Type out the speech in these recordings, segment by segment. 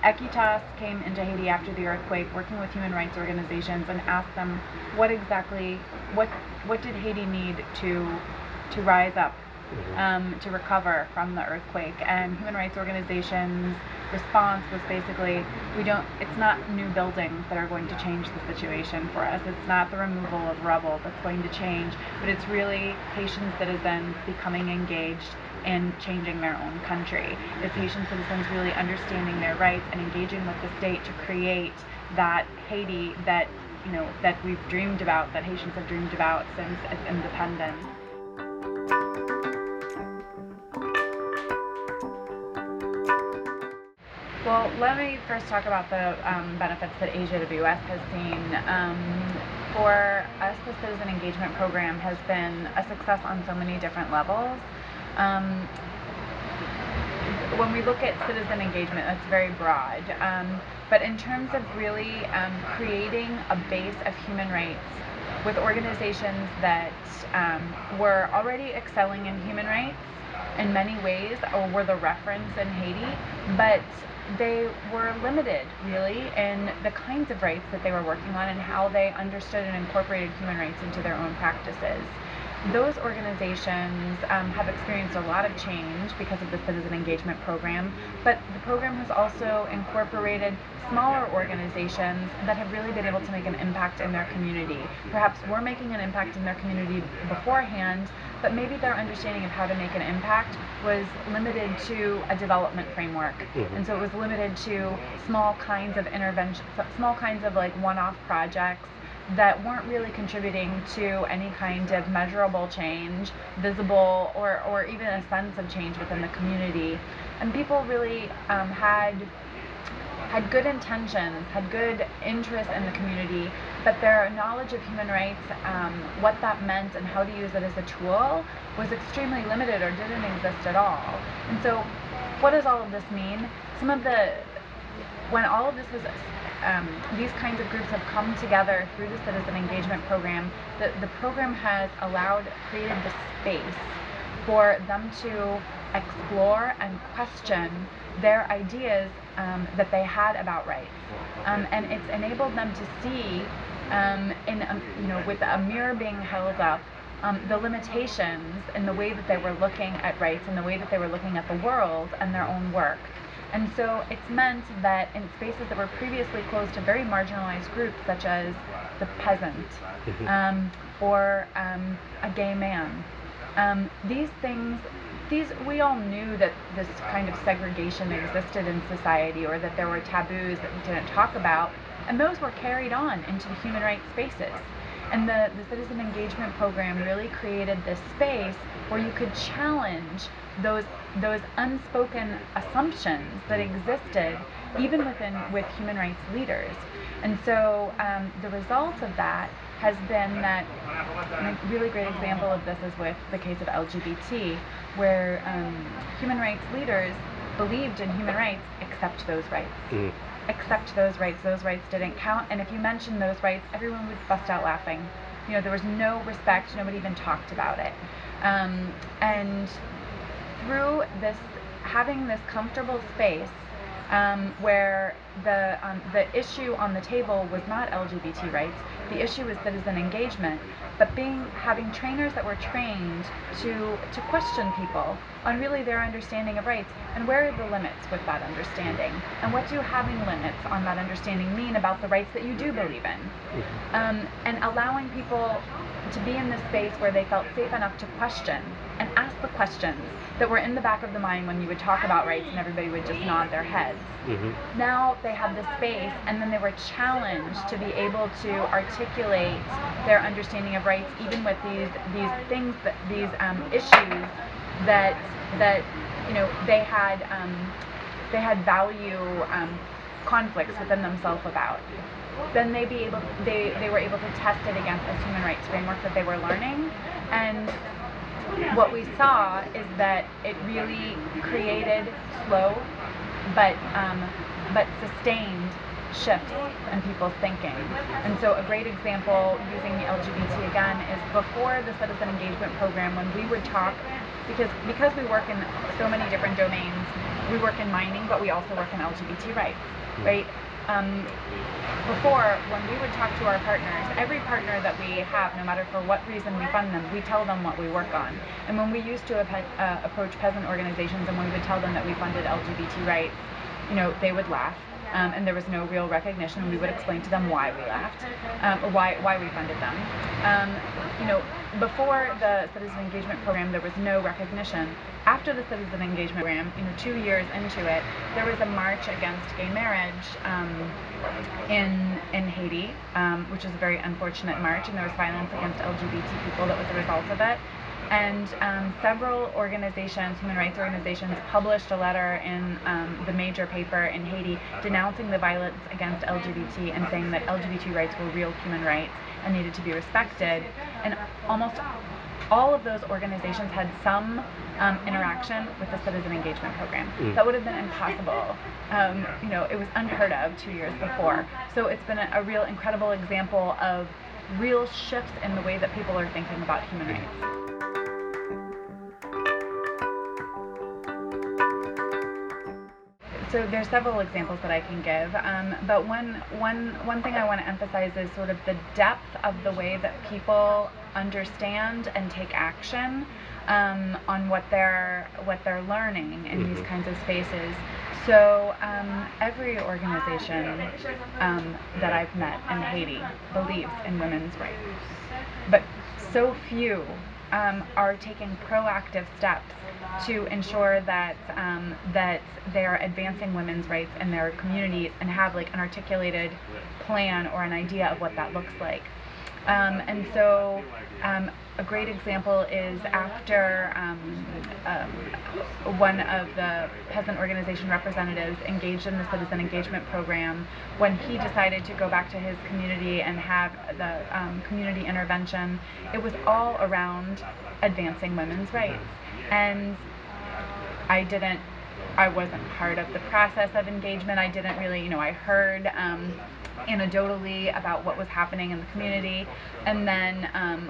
Equitas came into Haiti after the earthquake, working with human rights organizations, and asked them what exactly, what what did Haiti need to rise up, to recover from the earthquake. And human rights organizations' response was basically, we don't. It's not new buildings that are going to change the situation for us. It's not the removal of rubble that's going to change, but it's really Haitian citizens becoming engaged in changing their own country. It's Haitian citizens really understanding their rights and engaging with the state to create that Haiti that that we've dreamed about, that Haitians have dreamed about since its independence. Well, let me first talk about the benefits that AJWS has seen. For us, the Citizen Engagement Program has been a success on so many different levels. Um, when we look at citizen engagement, that's very broad. But in terms of really creating a base of human rights with organizations that were already excelling in human rights in many ways, or were the reference in Haiti, but they were limited really in the kinds of rights that they were working on and how they understood and incorporated human rights into their own practices. Those organizations have experienced a lot of change because of the Citizen Engagement Program, but the program has also incorporated smaller organizations that have really been able to make an impact in their community. Perhaps were making an impact in their community beforehand, but maybe their understanding of how to make an impact was limited to a development framework. And so it was limited to small kinds of intervention, small kinds of like one-off projects that weren't really contributing to any kind of measurable change, visible, or even a sense of change within the community. And people really had good intentions, had good interest in the community, but their knowledge of human rights, what that meant and how to use it as a tool, was extremely limited or didn't exist at all. And so what does all of this mean? When all of this was these kinds of groups have come together through the Citizen Engagement Program, the program has created the space for them to explore and question their ideas that they had about rights. And it's enabled them to see, with a mirror being held up, the limitations in the way that they were looking at rights and the way that they were looking at the world and their own work. And so it's meant that in spaces that were previously closed to very marginalized groups, such as the peasant or a gay man, we all knew that this kind of segregation existed in society, or that there were taboos that we didn't talk about, and those were carried on into the human rights spaces. And the Citizen Engagement Program really created this space where you could challenge those unspoken assumptions that existed even with human rights leaders. And so the result of that has been that, and a really great example of this is with the case of LGBT, where human rights leaders believed in human rights except those rights. Except those rights didn't count, and if you mentioned those rights, everyone would bust out laughing. There was no respect, nobody even talked about it. And through having this comfortable space where the issue on the table was not LGBT rights, the issue was citizen engagement, but having trainers that were trained to question people on really their understanding of rights, and where are the limits with that understanding, and what do having limits on that understanding mean about the rights that you do believe in, and allowing people to be in this space where they felt safe enough to question and ask the questions that were in the back of the mind when you would talk about rights and everybody would just nod their heads. Now they had this space, and then they were challenged to be able to articulate their understanding of rights, even with these issues that they had value conflicts within themselves about. Then they were able to test it against this human rights framework that they were learning, and what we saw is that it really created slow but sustained shifts in people's thinking. And so a great example, using the LGBT again, is before the Citizen Engagement Program, when we would talk, because we work in so many different domains, we work in mining, but we also work in LGBT rights, right? Before, when we would talk to our partners, every partner that we have, no matter for what reason we fund them, we tell them what we work on. And when we used to approach peasant organizations and we would tell them that we funded LGBT rights, they would laugh. And there was no real recognition, and we would explain to them why we laughed, or why we funded them. Before the Citizen Engagement Program, there was no recognition. After the Citizen Engagement Program, 2 years into it, there was a march against gay marriage in Haiti, which was a very unfortunate march, and there was violence against LGBT people that was a result of it. And several organizations, human rights organizations, published a letter in the major paper in Haiti denouncing the violence against LGBT and saying that LGBT rights were real human rights and needed to be respected. And almost all of those organizations had some interaction with the Citizen Engagement Program. That would have been impossible. It was unheard of 2 years before. So it's been a real incredible example of real shifts in the way that people are thinking about human rights. So there's several examples that I can give, but one thing I want to emphasize is sort of the depth of the way that people understand and take action on what they're learning in these kinds of spaces. So every organization that I've met in Haiti believes in women's rights, but so few are taking proactive steps to ensure that that they are advancing women's rights in their communities and have like an articulated plan or an idea of what that looks like. And so a great example is after one of the peasant organization representatives engaged in the Citizen Engagement Program, when he decided to go back to his community and have the community intervention, it was all around advancing women's rights. And I wasn't part of the process of engagement. I didn't really, I heard anecdotally about what was happening in the community. And then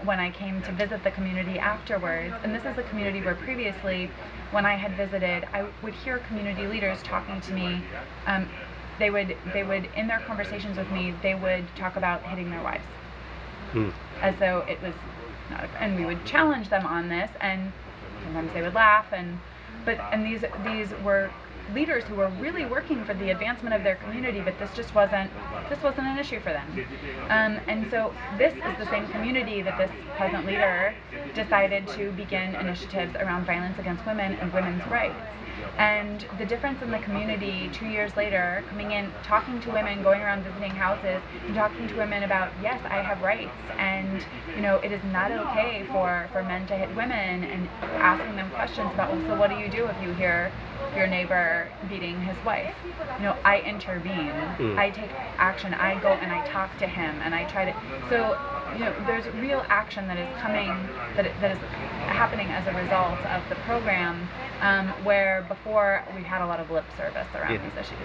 when I came to visit the community afterwards, and this is a community where previously, when I had visited, I would hear community leaders talking to me. They would, in their conversations with me, they would talk about hitting their wives. As though it was not, and we would challenge them on this, and sometimes they would laugh, and these were leaders who were really working for the advancement of their community, but this wasn't an issue for them. And so this is the same community that this peasant leader decided to begin initiatives around violence against women and women's rights. And the difference in the community 2 years later, coming in, talking to women, going around visiting houses, and talking to women about, yes, I have rights, and it is not okay for men to hit women, and asking them questions about, well, so what do you do if you hear your neighbor beating his wife? I intervene. I take action. I go and I talk to him, and I try to. So there's real action that is coming, that is happening as a result of the program, where before we had a lot of lip service around these issues.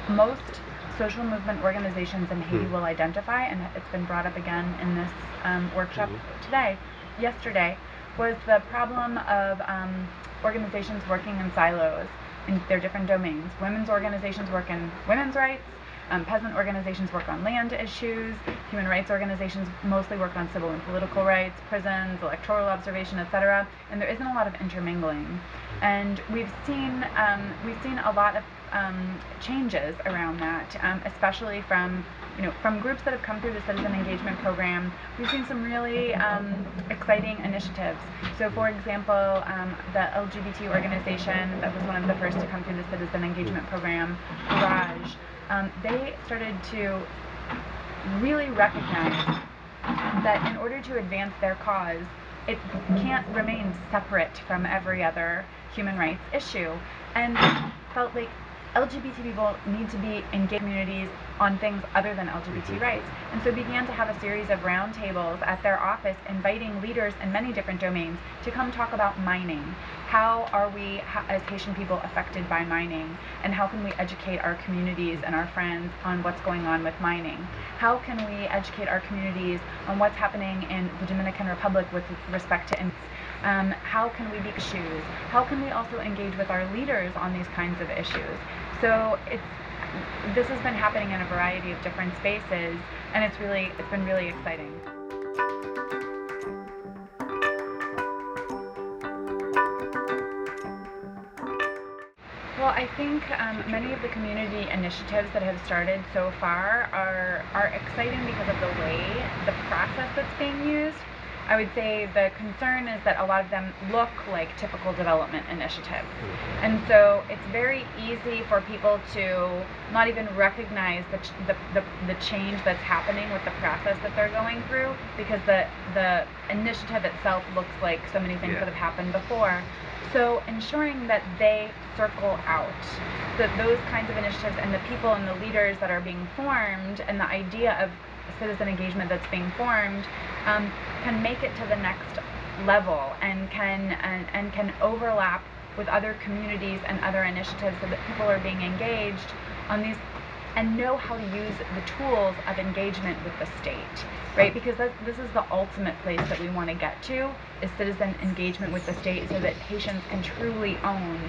Most social movement organizations in Haiti will identify, and it's been brought up again in this workshop yesterday, was the problem of organizations working in silos in their different domains. Women's organizations work in women's rights, peasant organizations work on land issues, human rights organizations mostly work on civil and political rights, prisons, electoral observation, etc. And there isn't a lot of intermingling. And we've seen a lot of changes around that, especially from groups that have come through the Citizen Engagement Program. We've seen some really exciting initiatives. So, for example, the LGBT organization that was one of the first to come through the Citizen Engagement Program, Courage, they started to really recognize that in order to advance their cause, it can't remain separate from every other human rights issue, and felt like LGBT people need to be engaged in communities on things other than LGBT rights, and so began to have a series of roundtables at their office, inviting leaders in many different domains to come talk about mining, how are we as Haitian people affected by mining, and how can we educate our communities and our friends on what's going on with mining? How can we educate our communities on what's happening in the Dominican Republic with respect to how can we be issues? How can we also engage with our leaders on these kinds of issues? So this has been happening in a variety of different spaces, and it's been really exciting. Well, I think many of the community initiatives that have started so far are exciting because of the process that's being used. I would say the concern is that a lot of them look like typical development initiatives. And so it's very easy for people to not even recognize the change that's happening with the process that they're going through, because the initiative itself looks like so many things that have happened before. So ensuring that they circle out, that those kinds of initiatives and the people and the leaders that are being formed and the idea of citizen engagement that's being formed can make it to the next level and can overlap with other communities and other initiatives, so that people are being engaged on these and know how to use the tools of engagement with the state, right? Because this is the ultimate place that we want to get to, is citizen engagement with the state, so that Haitians can truly own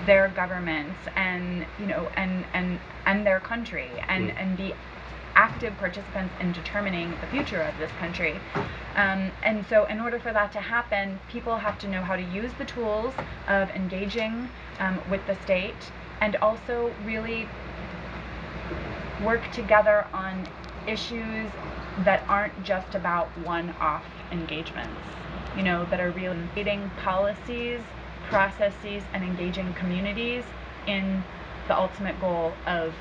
their governments and their country and be active participants in determining the future of this country. And so in order for that to happen, people have to know how to use the tools of engaging with the state, and also really work together on issues that aren't just about one-off engagements, that are really creating policies, processes, and engaging communities in the ultimate goal of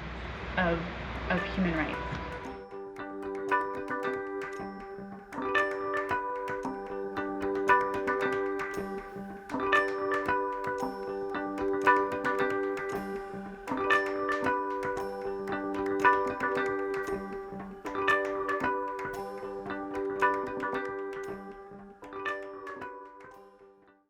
human rights.